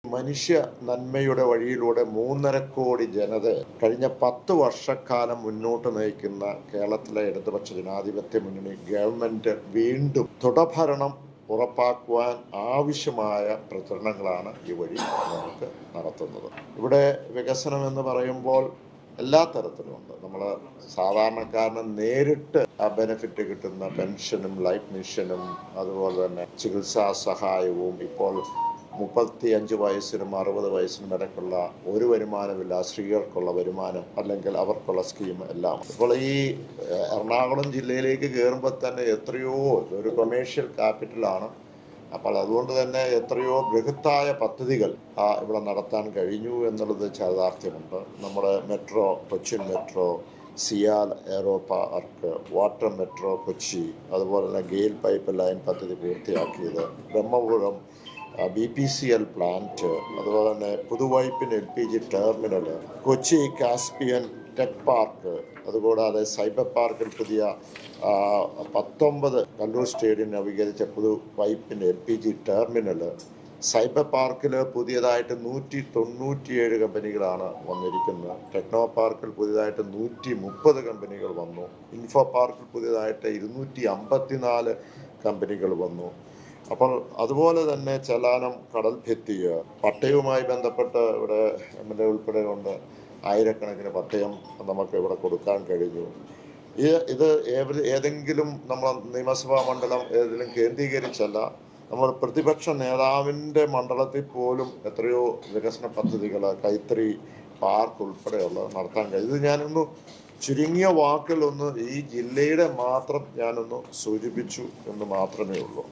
മനുഷ്യ നന്മയുടെ വഴിയിലൂടെ 3.5 കോടി ജനതയെ കഴിഞ്ഞ 10 വർഷക്കാലം മുന്നോട്ട് നയിക്കുന്ന കേരളത്തിലെ ഇടതുപക്ഷ ജനാധിപത്യ മുന്നണി ഗവൺമെന്റ് വീണ്ടും തുടർഭരണം ഉറപ്പാക്കുവാൻ ആവശ്യമായ പ്രചരണങ്ങളാണ് ഈ വഴി നമുക്ക് നടത്തുന്നത്. ഇവിടെ വികസനം എന്ന് പറയുമ്പോൾ എല്ലാ തരത്തിലുമുണ്ട്. നമ്മൾ സാധാരണക്കാരന് നേരിട്ട് ബെനിഫിറ്റ് കിട്ടുന്ന പെൻഷനും ലൈഫ് മിഷനും അതുപോലെ തന്നെ ചികിത്സാ സഹായവും ഇപ്പോൾ 35 വയസ്സിനും 60 വയസ്സിനും ഇടയ്ക്കുള്ള ഒരു വരുമാനമില്ല സ്ത്രീകൾക്കുള്ള വരുമാനം അല്ലെങ്കിൽ അവർക്കുള്ള സ്കീം എല്ലാം. ഇപ്പോൾ ഈ എറണാകുളം ജില്ലയിലേക്ക് കയറുമ്പോൾ തന്നെ എത്രയോ ഒരു കൊമേഴ്ഷ്യൽ ക്യാപിറ്റലാണ്. അപ്പോൾ അതുകൊണ്ട് തന്നെ എത്രയോ ബൃഹത്തായ പദ്ധതികൾ ഇവിടെ നടത്താൻ കഴിഞ്ഞു എന്നുള്ളത് യാഥാർത്ഥ്യമുണ്ട്. നമ്മുടെ metro, Cochin metro, CIAL aero park, water metro Kochi, അതുപോലെ തന്നെ ഗെയിൽ പൈപ്പ് ലൈൻ പദ്ധതി പൂർത്തിയാക്കിയത്, ബ്രഹ്മപുരം BPCL പ്ലാന്റ്, അതുപോലെ തന്നെ Puthuvypeen LPG terminal, Kochi Caspian tech park, അതുകൂടാതെ സൈബർ പാർക്കിൽ പുതിയ 19 കല്ലൂർ സ്റ്റേഡിയം നവീകരിച്ച പുതുവൈപ്പിൻ LPG ടെർമിനൽ, സൈബർ പാർക്കിൽ പുതിയതായിട്ട് 197 കമ്പനികളാണ് വന്നിരിക്കുന്നത്. ടെക്നോ പാർക്കിൽ പുതിയതായിട്ട് 130 കമ്പനികൾ വന്നു. ഇൻഫോ പാർക്കിൽ പുതിയതായിട്ട് 254 കമ്പനികൾ വന്നു. അപ്പോൾ അതുപോലെ തന്നെ ചെലാനം കടൽ ഭിത്തി പട്ടയവുമായി ബന്ധപ്പെട്ട് ഇവിടെ MLA ഉൾപ്പെടെ കൊണ്ട് ആയിരക്കണക്കിന് പട്ടയം നമുക്ക് ഇവിടെ കൊടുക്കാൻ കഴിഞ്ഞു. ഇത് ഏതെങ്കിലും നമ്മൾ നിയമസഭാ മണ്ഡലം ഏതെങ്കിലും കേന്ദ്രീകരിച്ചല്ല, നമ്മൾ പ്രതിപക്ഷ നേതാവിൻ്റെ മണ്ഡലത്തിൽ പോലും എത്രയോ വികസന പദ്ധതികൾ, കൈത്തറി പാർക്ക് ഉൾപ്പെടെയുള്ള നടത്താൻ കഴിയും. ഇത് ഞാനൊന്ന് ചുരുങ്ങിയ വാക്കിലൊന്ന് ഈ ജില്ലയുടെ മാത്രം ഞാനൊന്ന് സൂചിപ്പിച്ചു എന്ന് മാത്രമേ ഉള്ളൂ.